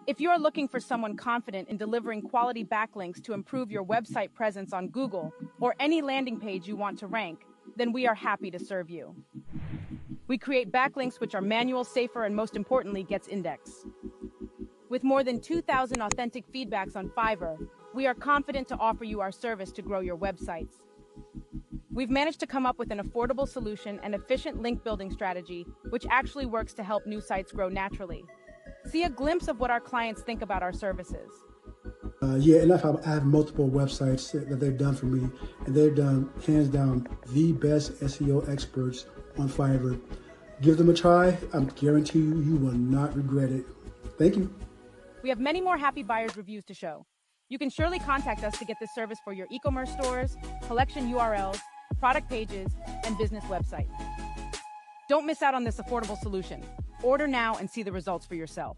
If you're looking for someone confident in delivering quality backlinks to improve your website presence on Google or any landing page you want to rank, then we are happy to serve you. We create backlinks which are manual, safer, and most importantly, gets indexed. With more than 2,000 authentic feedbacks on Fiverr, we are confident to offer you our service to grow your websites. We've managed to come up with an affordable solution and efficient link building strategy, which actually works to help new sites grow naturally. See a glimpse of what our clients think about our services. Yeah, and I have multiple websites that they've done for me, and they've done, hands down, the best SEO experts on Fiverr. Give them a try. I guarantee you will not regret it. Thank you. We have many more happy buyers reviews to show. You can surely contact us to get this service for your e-commerce stores, collection URLs, product pages, and business website. Don't miss out on this affordable solution. Order now and see the results for yourself.